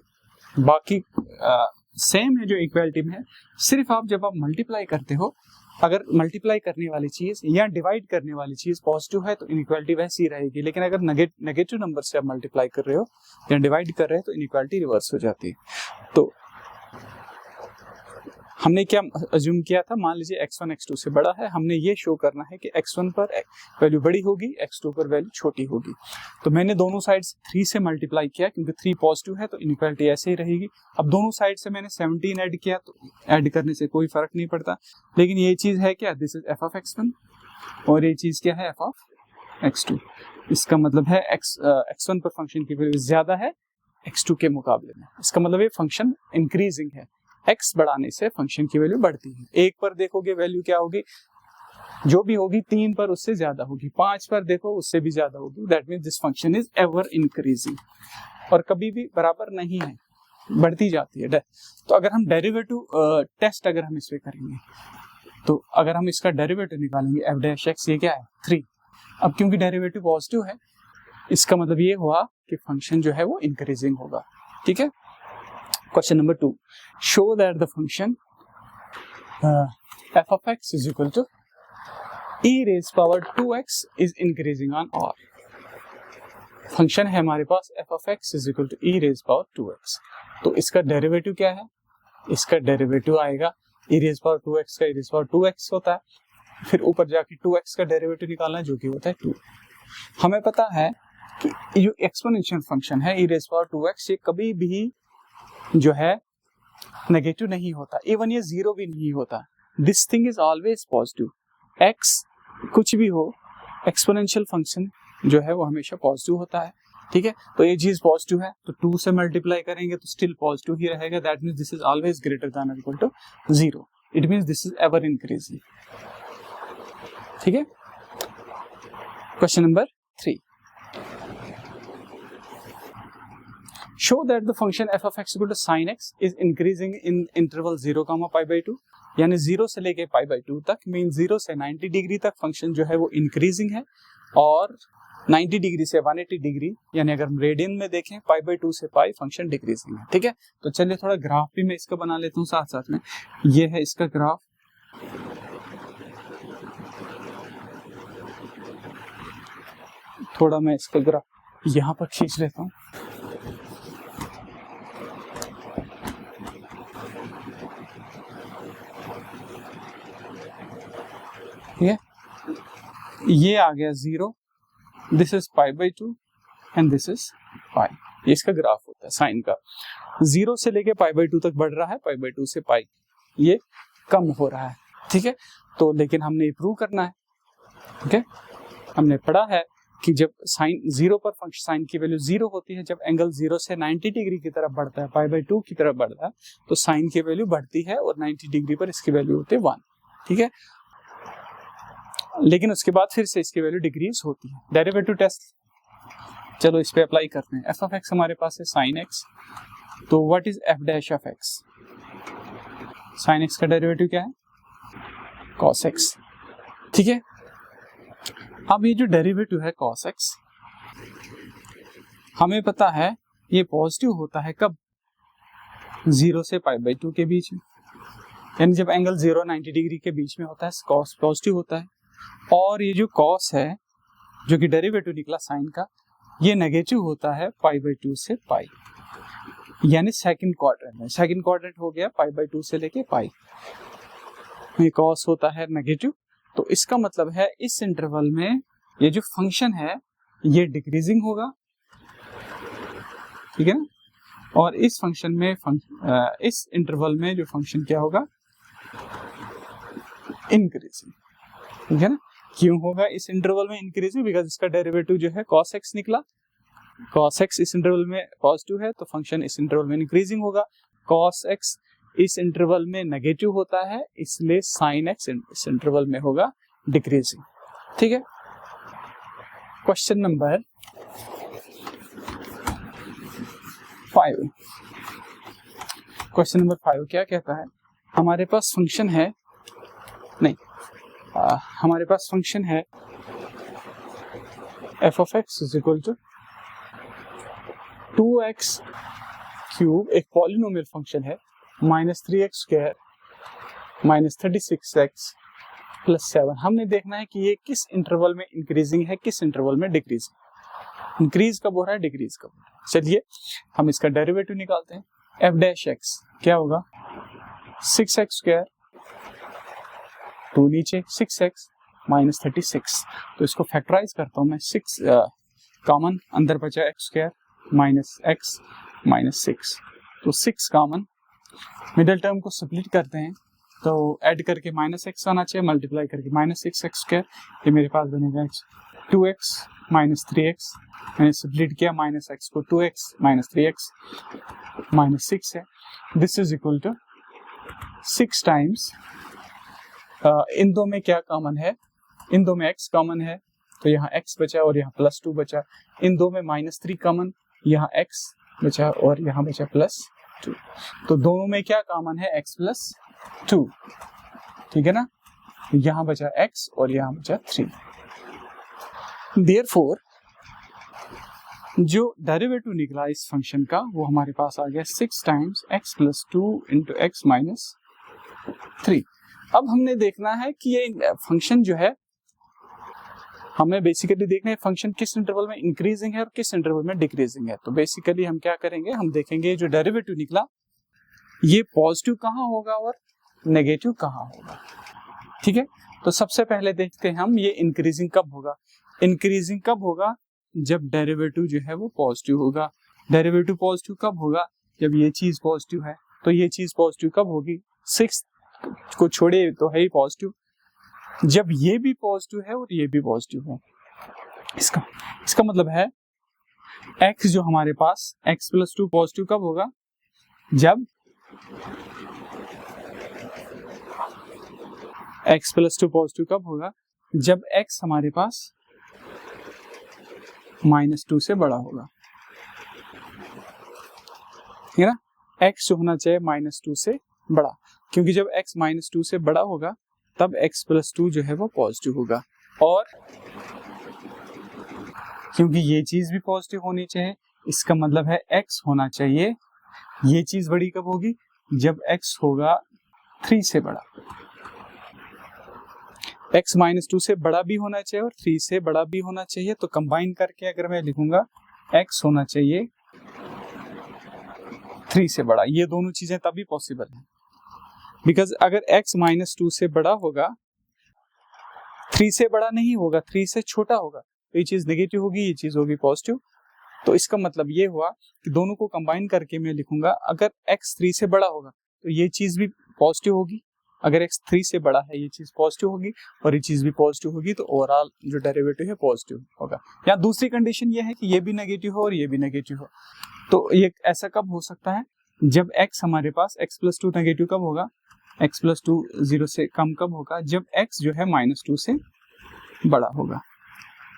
बाकी सेम है जो इक्वालिटी में है, सिर्फ आप जब आप मल्टीप्लाई करते हो, अगर मल्टीप्लाई करने वाली चीज या डिवाइड करने वाली चीज पॉजिटिव है तो इनइक्वालिटी वैसी ही रहेगी, लेकिन अगर नेगेटिव नंबर से आप मल्टीप्लाई कर रहे हो या डिवाइड कर रहे हो तो इनइक्वालिटी रिवर्स हो जाती है। तो हमने क्या अज्यूम किया था, मान लीजिए x1 x2 से बड़ा है, हमने ये शो करना है कि x1 पर वैल्यू बड़ी होगी, x2 पर वैल्यू छोटी होगी। तो मैंने दोनों साइड 3 से मल्टीप्लाई किया, क्योंकि 3 पॉजिटिव है तो इनइक्वालिटी ऐसे ही रहेगी। अब दोनों साइड से मैंने 17 ऐड किया, तो ऐड करने से कोई फर्क नहीं पड़ता, लेकिन ये चीज है क्या, this is f of x1 और ये चीज क्या है, f of x2। इसका मतलब है x1 पर फंक्शन की वैल्यू ज्यादा है x2 के मुकाबले में, इसका मतलब ये फंक्शन इंक्रीजिंग है, x बढ़ाने से फंक्शन की वैल्यू बढ़ती है। 1 पर देखोगे वैल्यू क्या होगी, जो भी होगी 3 पर उससे ज्यादा होगी, 5 पर देखो उससे भी ज्यादा होगी, that means this function is ever increasing, और कभी भी बराबर नहीं है, बढ़ती जाती है। तो अगर हम डेरिवेटिव टेस्ट अगर हम इसमें करेंगे, तो अगर हम इसका डेरिवेटिव निकालेंगे f डैश x, ये क्या है 3। अब क्योंकि डेरिवेटिव पॉजिटिव है, इसका मतलब ये हुआ कि फंक्शन जो है वो इंक्रीजिंग होगा। ठीक है, question number 2, show that the function f of x is equal to e raised power 2x is increasing on r। Function है हमारे पास f of x is equal to e raised power 2x, तो इसका derivative क्या है, इसका derivative आएगा e raised power 2x का e raised power 2x होता है, फिर ऊपर जाके 2x का डेरिवेटिव निकालना है जो कि होता है 2। हमें पता है कि जो एक्सपोनेंशियल फंक्शन है e raised power 2x, ये कभी भी जो है नेगेटिव नहीं होता, इवन ये 0 भी नहीं होता, this thing is always positive. x कुछ भी हो, एक्सपोनेंशियल फंक्शन जो है वो हमेशा पॉजिटिव होता है। ठीक है, तो ये चीज पॉजिटिव है तो 2 से मल्टीप्लाई करेंगे तो स्टिल पॉजिटिव ही रहेगा, that means this is always greater than और equal to 0, it means this is ever increasing. ठीक है, question number 3, show that the function f of x equal to sin x is increasing in interval 0, pi by 2, यानी 0 से लेके pi by 2 तक, mean 0 से 90 degree तक function जो है वो इंक्रीजिंग है, और 90 डिग्री से 180 डिग्री, यानी अगर हम रेडियन में देखें pi by 2 से pi फंक्शन डिक्रीजिंग है। ठीक है, तो चलिए थोड़ा ग्राफ भी मैं इसका बना लेता हूँ साथ साथ में, ये है इसका ग्राफ। थोड़ा मैं इसका ग्राफ यहाँ पर खींच लेता हूँ। ये आ गया 0, this is pi by 2 and this is pi, ये इसका ग्राफ होता है साइन का। 0 से लेके pi by 2 तक बढ़ रहा है, pi by 2 से pi ये कम हो रहा है। ठीक है, तो लेकिन हमने प्रूव करना है। ठीक है, हमने पढ़ा है कि जब साइन 0 पर फंक्शन साइन की वैल्यू 0 होती है, जब एंगल 0 से 90 डिग्री की तरफ बढ़ता है, pi by 2 की तरफ बढ़ता है, तो साइन की वैल्यू बढ़ती है और 90 डिग्री पर इसकी वैल्यू होती है 1। ठीक है, लेकिन उसके बाद फिर से इसकी वैल्यू डिक्रीज होती है। डेरिवेटिव टेस्ट चलो इस पे अप्लाई करते हैं। f of x हमारे पास है sin x, तो what is f dash of x, sin x का डेरिवेटिव क्या है cos x। ठीक है, अब ये जो डेरिवेटिव है cos x, हमें पता है ये पॉजिटिव होता है कब, 0 से pi by 2 के बीच में, यानी जब एंगल 0-90 डिग्री के बीच में होता है cos पॉजिटिव होता है, और ये जो cos है जो कि डेरिवेटिव निकला साइन का, ये नेगेटिव होता है pi by 2 से pi, यानी सेकंड क्वाड्रेंट में। सेकंड क्वाड्रेंट हो गया pi by 2 से लेके pi, ये cos होता है नेगेटिव, तो इसका मतलब है इस इंटरवल में ये जो फंक्शन है ये डिक्रीजिंग होगा। ठीक है ना, और इस फंक्शन में इस इंटरवल में जो फंक्शन क्या होगा इंक्रीजिंग, ठीक है ना। क्यों होगा इस इंटरवल में इंक्रीजिंग? बिकॉज इसका डेरिवेटिव जो है cos x निकला, cos x इस इंटरवल में पॉजिटिव है तो फंक्शन इस इंटरवल में इंक्रीजिंग होगा। cos x इस इंटरवल में नेगेटिव होता है, इसलिए sin x इस इंटरवल में होगा डिक्रीजिंग, ठीक है। क्वेश्चन नंबर 5, क्वेश्चन नंबर 5 क्या कहता है? हमारे पास फंक्शन है हमारे पास फंक्शन है f of x is equal to 2x cube, एक पॉलिनोमियल फंक्शन है, -3x स्क्वायर -36x प्लस 7। हमने देखना है कि ये किस इंटरवल में इंक्रीजिंग है, किस इंटरवल में डिक्रीजिंग। इंक्रीज कब हो रहा है, डिक्रीज कब हो रहा है। चलिए हम इसका डेरिवेटिव निकालते हैं। f डैश x क्या होगा? 6x स्क्वायर, 2 नीचे 6x -36। तो इसको फैक्टराइज करता हूं मैं, 6 कॉमन अंदर बचा x स्क्वायर -x -6, तो 6 कॉमन, मिडिल टर्म को स्प्लिट करते हैं तो ऐड करके -x आना चाहिए, मल्टीप्लाई करके -6x स्क्वायर, ये मेरे पास बनेगा 2x -3x, मैंने स्प्लिट किया -x को 2x -3x -6 है। This is equal to 6 times, इन दो में क्या कॉमन है? इन दो में x कॉमन है तो यहाँ x बचा और यहाँ +2 बचा। इन दो में -3 कॉमन, यहाँ x बचा और यहाँ बचा +2। तो दोनों में क्या कॉमन है? x + 2, ठीक है ना। यहाँ बचा x और यहाँ बचा 3। Therefore जो डेरिवेटिव निकला इस फंक्शन का वो हमारे पास आ गया 6 टाइम्स x + 2 × x - 3। अब हमने देखना है कि ये फंक्शन जो है, हमें बेसिकली देखना है फंक्शन किस इंटरवल में इंक्रीजिंग है और किस इंटरवल में डिक्रीजिंग है। तो बेसिकली हम क्या करेंगे, हम देखेंगे जो डेरिवेटिव निकला ये पॉजिटिव कहाँ होगा और नेगेटिव कहाँ होगा, ठीक है। तो सबसे पहले देखते हैं हम ये इंक्रीजिंग कब होगा। इंक्रीजिंग कब होगा? जब डेरिवेटिव जो है वो पॉजिटिव होगा। डेरिवेटिव पॉजिटिव कब होगा? जब ये चीज पॉजिटिव है। तो ये चीज पॉजिटिव कब होगी? 6 को छोड़े तो है ही पॉजिटिव, जब ये भी पॉजिटिव है और ये भी पॉजिटिव है। इसका मतलब है x जो हमारे पास x + 2 पॉजिटिव कब होगा? जब x + 2 पॉजिटिव कब होगा? जब x हमारे पास -2 से बड़ा होगा, ठीक है ना। x जो होना चाहिए -2 से बड़ा, क्योंकि जब x -2 से बड़ा होगा तब x + 2 जो है वो पॉजिटिव होगा। और क्योंकि ये चीज भी पॉजिटिव होनी चाहिए, इसका मतलब है x होना चाहिए, ये चीज बड़ी कब होगी? जब x होगा 3 से बड़ा। x -2 से बड़ा भी होना चाहिए और 3 से बड़ा भी होना चाहिए। तो कंबाइन करके अगर मैं लिखूंगा x होना चाहिए 3 से बड़ा, ये दोनों चीजें तभी पॉसिबल है। बिकॉज अगर x -2 से बड़ा होगा, 3 से बड़ा नहीं होगा, 3 से छोटा होगा, तो ये चीज नेगेटिव होगी, ये चीज होगी पॉजिटिव। तो इसका मतलब ये हुआ कि दोनों को कंबाइन करके मैं लिखूंगा अगर x 3 से बड़ा होगा तो ये चीज भी पॉजिटिव होगी, अगर x 3 से बड़ा है ये चीज पॉजिटिव होगी और ये चीज भी पॉजिटिव होगी, तो ओवरऑल जो डेरिवेटिव है पॉजिटिव होगा। या दूसरी कंडीशन ये है कि ये भी नेगेटिव हो और ये भी नेगेटिव हो। तो ये ऐसा कब हो सकता है? जब x हमारे पास x + 2 नेगेटिव कब होगा? x + 2 0 से कम कब होगा? जब x जो है -2 से बड़ा होगा,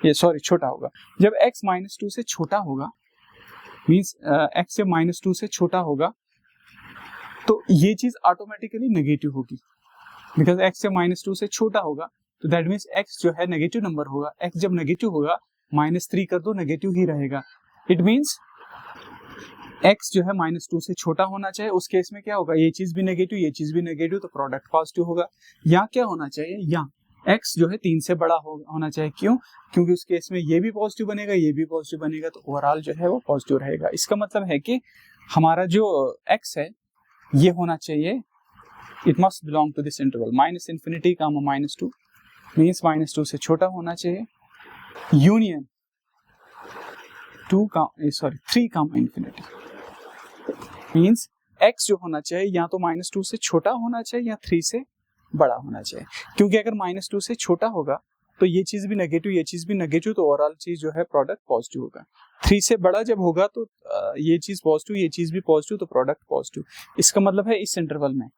ये सॉरी छोटा होगा। जब x -2 से छोटा होगा, मींस x जब -2 से छोटा होगा तो ये चीज ऑटोमेटिकली नेगेटिव होगी। बिकॉज x जब -2 से छोटा होगा तो दैट मीन्स x जो है नेगेटिव नंबर होगा। x जब नेगेटिव होगा, -3 कर दो नेगेटिव ही रहेगा। इट मीन्स x जो है -2 से छोटा होना चाहिए। उस केस में क्या होगा? ये चीज भी नेगेटिव, ये चीज भी नेगेटिव, तो प्रोडक्ट पॉजिटिव होगा। या क्या होना चाहिए? या x जो है 3 से बड़ा होना चाहिए। क्यों? क्योंकि उस केस में ये भी पॉजिटिव बनेगा, ये भी पॉजिटिव बनेगा, तो ओवरऑल जो है वो पॉजिटिव रहेगा। इसका मतलब है कि हमारा जो x है ये होना चाहिए, it must belong to this interval -∞, -2 means -2 से छोटा होना चाहिए, यूनियन 3, मीन्स x जो होना चाहिए या तो -2 से छोटा होना चाहिए या 3 से बड़ा होना चाहिए, क्योंकि अगर -2 से छोटा होगा तो ये चीज भी नेगेटिव, ये चीज भी नेगेटिव, तो ओवरऑल चीज जो है प्रोडक्ट पॉजिटिव होगा। 3 से बड़ा जब होगा तो ये चीज पॉजिटिव, ये चीज भी पॉजिटिव, तो प्रोडक्ट पॉजिटिव। इसका मतलब है इस इंटरवल में,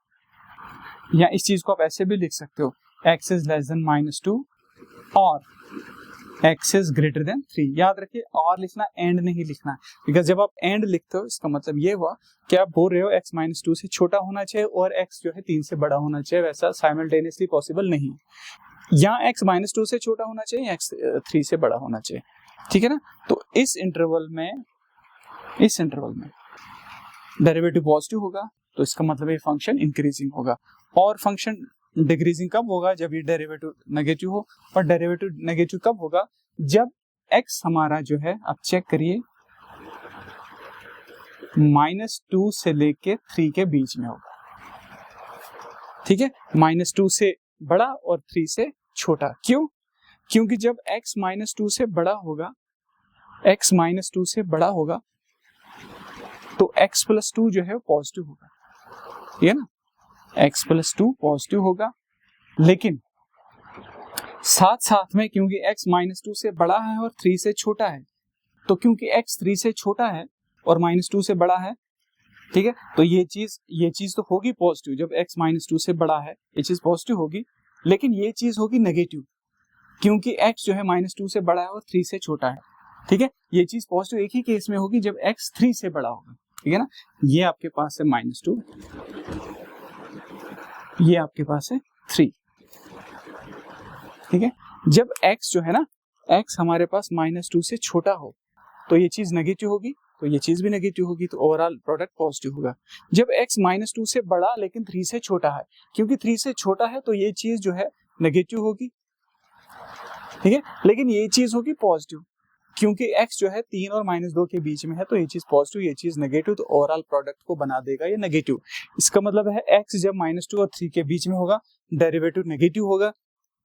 या इस चीज को आप ऐसे भी लिख सकते हो, x इज लेस देन -2 और x इज ग्रेटर देन 3। याद रखिए और लिखना, एंड नहीं लिखना, बिकॉज जब आप एंड लिखते हो इसका मतलब ये हुआ कि आप बोल रहे हो x -2 से छोटा होना चाहिए और x जो है 3 से बड़ा होना चाहिए। वैसा साइमल्टेनियसली पॉसिबल नहीं, यहाँ x -2 से छोटा होना चाहिए, x 3 से बड़ा होना चाहिए, ठीक है ना। तो इस इंटरवल में डेरिवेटिव पॉजिटिव होगा, तो इसका मतलब ये फंक्शन इंक्रीजिंग होगा। और फंक्शन डिक्रीजिंग कब होगा? जब ये डेरिवेटिव नेगेटिव हो। और डेरिवेटिव नेगेटिव कब होगा? जब x हमारा जो है, आप चेक करिए, -2 से लेके 3 के बीच में होगा, ठीक है। -2 से बड़ा और 3 से छोटा। क्यों? क्योंकि जब x -2 से बड़ा होगा, x -2 से बड़ा होगा तो x + 2 जो है वो पॉजिटिव होगा, ठीक है ना। x + 2 पॉजिटिव होगा, लेकिन साथ साथ में क्योंकि x -2 से बड़ा है और 3 से छोटा है, तो क्योंकि x 3 से छोटा है और -2 से बड़ा है, ठीक है, तो ये चीज तो होगी पॉजिटिव। जब x -2 से बड़ा है ये चीज पॉजिटिव होगी, लेकिन ये चीज होगी नेगेटिव क्योंकि x जो है -2 से बड़ा है और 3 से छोटा है, ठीक है। ये चीज पॉजिटिव एक ही केस में होगी जब x 3 से बड़ा होगा, ठीक है ना। ये आपके पास है -2, ये आपके पास है 3, ठीक है। जब x जो है ना, x हमारे पास -2 से छोटा हो तो ये चीज नेगेटिव होगी, तो ये चीज भी नेगेटिव होगी, तो ओवरऑल प्रोडक्ट पॉजिटिव होगा। जब x -2 से बड़ा लेकिन 3 से छोटा है, क्योंकि 3 से छोटा है तो ये चीज जो है नेगेटिव होगी, ठीक है, लेकिन ये चीज होगी पॉजिटिव क्योंकि x जो है 3 और -2 के बीच में है, तो ये चीज पॉजिटिव, ये चीज नेगेटिव, तो ओवरऑल प्रोडक्ट को बना देगा ये नेगेटिव। इसका मतलब है x जब -2 और 3 के बीच में होगा डेरिवेटिव नेगेटिव होगा,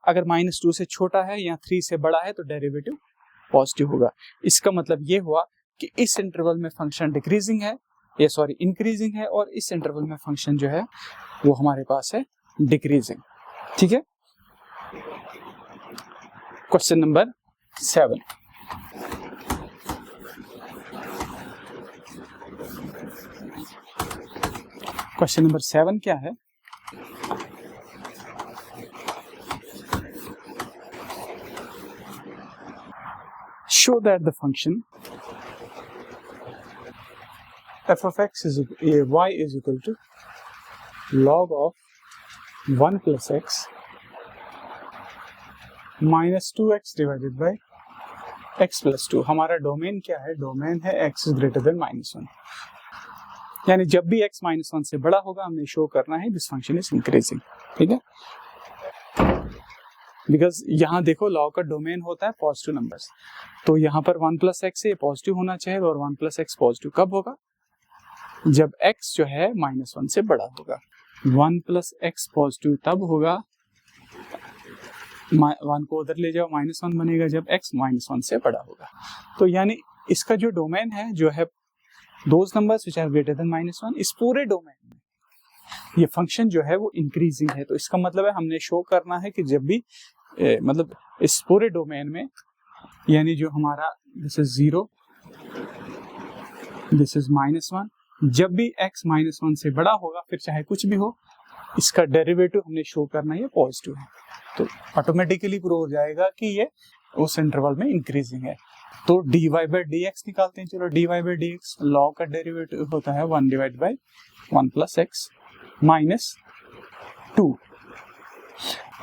अगर -2 से छोटा है या 3 से बड़ा है तो डेरिवेटिव पॉजिटिव होगा। इसका मतलब ये हुआ कि इस इंटरवल में फंक्शन डिक्रीजिंग है, इंक्रीजिंग है, और इस इंटरवल में फंक्शन जो है वो हमारे पास है डिक्रीजिंग, ठीक है। क्वेश्चन नंबर 7, क्वेश्चन नंबर 7 क्या है? Show that the function f of x is y is equal to log of 1 plus x minus 2x divided by x plus 2। हमारा डोमेन क्या है? डोमेन है x is greater than -1, यानी जब भी x -1 से बड़ा होगा हमें शो करना है दिस फंक्शन इज इंक्रीजिंग, ठीक है। बिकॉज यहाँ देखो लॉ का डोमेन होता है पॉजिटिव नंबर्स, तो यहाँ पर 1 + x से पॉजिटिव होना चाहिए, और 1 + x पॉजिटिव कब होगा? जब x जो है -1 से बड़ा होगा। 1 + x पॉजिटिव तब होगा, 1 को उधर ले जाओ, -1 बनेगा जब x -1 से बड़ा होगा। तो यानी इसका जो डोमेन है जो है those numbers which are greater than -1, इस पूरे डोमेन में ये फंक्शन जो है वो इंक्रीजिंग है। तो इसका मतलब है हमने शो करना है कि जब भी मतलब इस पूरे डोमेन में, यानी जो हमारा दिस इज 0, दिस इज -1, जब भी x -1 से बड़ा होगा, फिर चाहे कुछ भी हो, इसका डेरिवेटिव हमने शो करना है पॉजिटिव है, तो ऑटोमेटिकली प्रूव हो जाएगा कि ये उस इंटरवल में इंक्रीजिंग है। तो dy/dx निकालते हैं। चलो dy/dx log का डेरिवेटिव होता है 1/1 + x -2।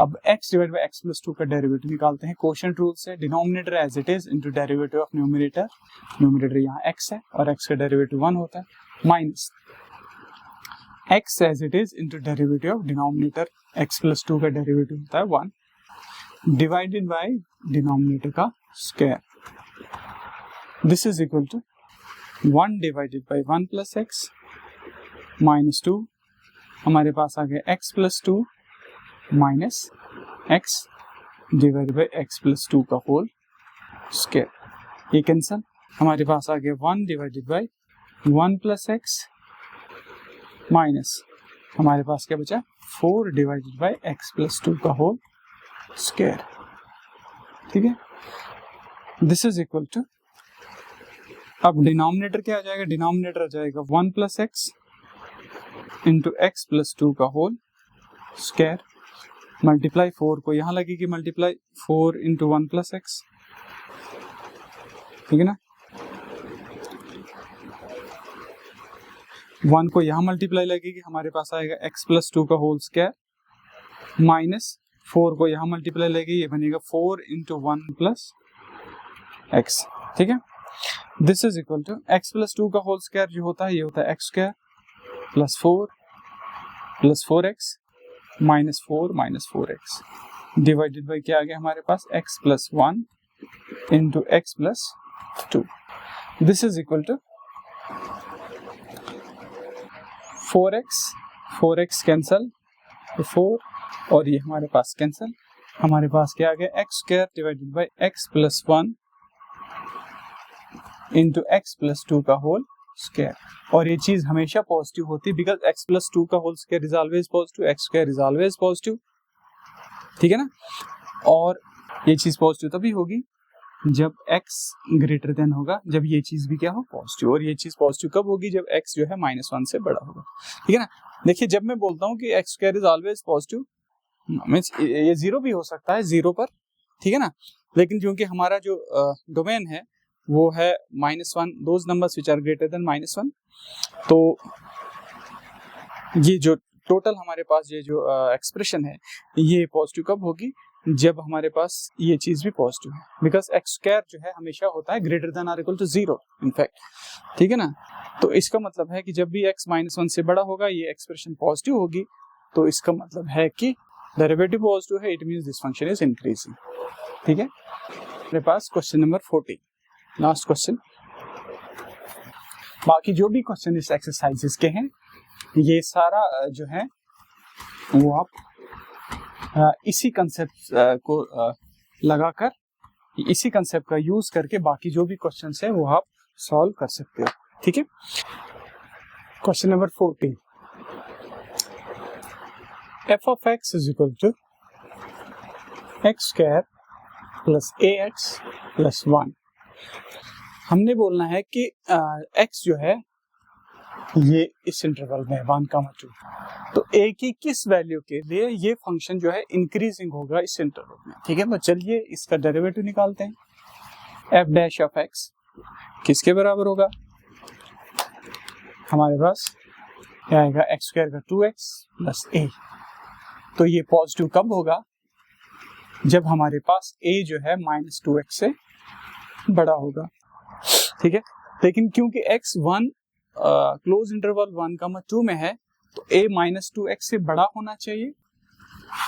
अब x/x + 2 का डेरिवेटिव निकालते हैं कोशेंट रूल से। Denominator as it is into derivative of numerator, numerator यहाँ x है और x का डेरिवेटिव 1 होता है, minus x as it is into derivative of denominator x + 2 का डेरिवेटिव होता है 1 डिवाइडेड बाय डिनोमिनेटर का square. This is equal to 1 divided by 1 + x -2, हमारे पास आ गया x + 2 minus x divided by x + 2 का होल स्क्वायर। ये कैंसल, हमारे पास आ गया 1 डिवाइडेड बाय 1 + x माइनस हमारे पास क्या बचा 4 डिवाइडेड बाई एक्स प्लस 2 का होल स्क्वायर। ठीक है, दिस इज इक्वल टू, अब डिनोमिनेटर क्या आ जाएगा, डिनोमिनेटर आ जाएगा 1 plus x into x plus 2 का होल स्क्वायर, मल्टीप्लाई 4 को यहाँ लगेगी, मल्टीप्लाई 4 इंटू 1 प्लस एक्स, ठीक है ना, 1 को यहाँ मल्टीप्लाई लगेगी, हमारे पास आएगा x प्लस 2 का होल स्क्वायर, माइनस 4 को यहाँ मल्टीप्लाई लगेगी, ये बनेगा 4 इंटू 1 प्लस एक्स। ठीक है, this is equal to x plus 2 का होल स्क्वायर जो होता है ये होता है x square plus 4 plus 4x minus 4x divided by क्या आ गया हमारे पास x plus 1 into x plus 2। This is equal to 4x cancel, 4 और ये हमारे पास कैंसल, हमारे पास क्या आ गया x square divided by x plus 1 into x plus 2 का होल स्क्वायर। और ये चीज हमेशा पॉजिटिव होती है बिकॉज x प्लस 2 का whole square is always positive, x square is always positive. ठीक है ना, और ये चीज पॉजिटिव तभी होगी जब x ग्रेटर देन होगा, जब ये चीज भी क्या हो पॉजिटिव, और ये चीज पॉजिटिव कब होगी जब x जो है -1 से बड़ा होगा। ठीक है ना, देखिए जब मैं बोलता हूँ कि x square is always positive means ये 0 भी हो सकता है 0 पर, ठीक है ना, लेकिन क्योंकि हमारा जो डोमेन है वो है -1, those numbers which are greater than -1, तो ये जो टोटल हमारे पास ये जो एक्सप्रेशन है ये पॉजिटिव कब होगी जब हमारे पास ये चीज भी पॉजिटिव है, बिकॉज एक्स स्क्वायर जो है हमेशा होता है greater than or equal to 0 in fact. ठीक है ना, तो इसका मतलब है कि जब भी x -1 से बड़ा होगा ये एक्सप्रेशन पॉजिटिव होगी, तो इसका मतलब है कि डेरिवेटिव पॉजिटिव है, it means this function is increasing. ठीक है, मेरे पास क्वेश्चन नंबर 40 लास्ट क्वेश्चन। बाकी जो भी क्वेश्चन इस एक्सरसाइजेस के हैं ये सारा जो है वो आप इसी कंसेप्ट को लगाकर, इसी कंसेप्ट का यूज करके बाकी जो भी क्वेश्चंस है वो आप सॉल्व कर सकते हो। ठीक है, question number 40, f of x is equal to x square plus ax plus 1। हमने बोलना है कि x जो है ये इस इंटरवल में 1,2, तो a की किस वैल्यू के लिए ये फंक्शन जो है इंक्रीजिंग होगा इस इंटरवल में। ठीक है, तो चलिए इसका डेरिवेटिव निकालते हैं। f डैश ऑफ x किसके बराबर होगा, हमारे पास क्या आएगा एक्स स्क्वायर का 2x प्लस a। तो ये पॉजिटिव कब होगा जब हमारे पास a जो है -2x से बड़ा होगा। ठीक है, लेकिन क्योंकि x 1 क्लोज इंटरवल 1,2 में है तो a -2x से बड़ा होना चाहिए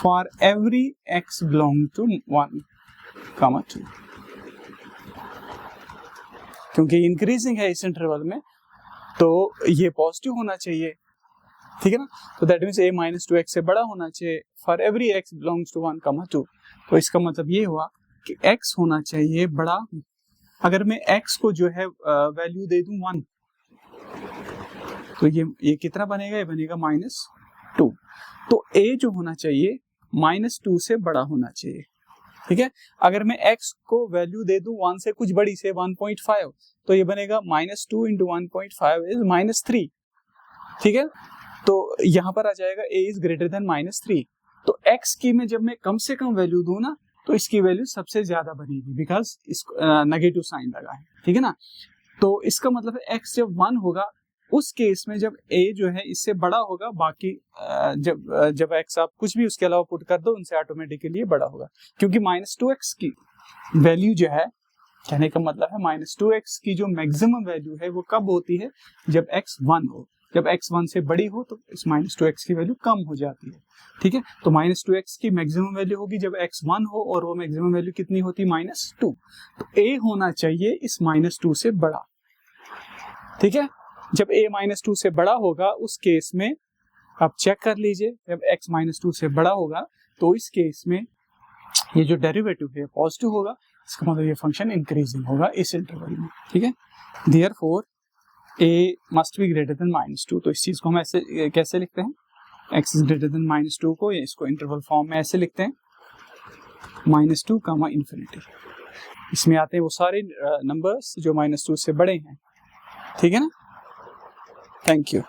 for every x belong to 1,2, क्योंकि इंक्रीजिंग है इस इंटरवल में तो ये पॉजिटिव होना चाहिए। ठीक है ना, तो दैट मींस a -2x से बड़ा होना चाहिए for every x belongs to 1,2। तो इसका मतलब ये हुआ कि x होना चाहिए बड़ा, अगर मैं x को जो है वैल्यू दे दूं 1 तो ये कितना बनेगा, ये बनेगा -2। तो a जो होना चाहिए -2 से बड़ा होना चाहिए। ठीक है, अगर मैं x को वैल्यू दे दूं 1 से कुछ बड़ी से 1.5 तो ये बनेगा -2 इंटू 1.5 इज -3। ठीक है, तो यहाँ पर आ जाएगा a इज ग्रेटर देन -3। तो x की मैं जब मैं कम से कम वैल्यू दूं ना तो इसकी वैल्यू सबसे ज्यादा बनेगी बिकॉज इसको नेगेटिव साइन लगा है। ठीक है ना, तो इसका मतलब है x जब 1 होगा उस केस में जब a जो है इससे बड़ा होगा, बाकी जब x आप कुछ भी उसके अलावा पुट कर दो उनसे ऑटोमेटिकली बड़ा होगा, क्योंकि -2x की वैल्यू जो है, कहने का मतलब है -2x की जो मैक्सिमम वैल्यू है वो कब होती है जब x 1 हो, जब x 1 से बड़ी हो तो इस -2x की वैल्यू कम हो जाती है। ठीक है, तो -2x की मैक्सिमम वैल्यू होगी जब x 1 हो और वो मैक्सिमम वैल्यू कितनी होती है -2। तो a होना चाहिए इस -2 से बड़ा। ठीक है, जब a -2 से बड़ा होगा उस केस में आप चेक कर लीजिए, जब x -2 से बड़ा होगा तो इस केस में ये जो डेरिवेटिव है पॉजिटिव होगा, इसका मतलब ये फंक्शन इंक्रीजिंग होगा इस इंटरवल में। ठीक है, therefore a must be greater than -2। तो इस चीज को हम ऐसे कैसे लिखते हैं, x इज ग्रेटर देन -2 को इसको इंटरवल फॉर्म में ऐसे लिखते हैं -2, ∞। इसमें आते हैं वो सारे नंबर्स जो -2 से बड़े हैं, ठीक है ना। Thank you.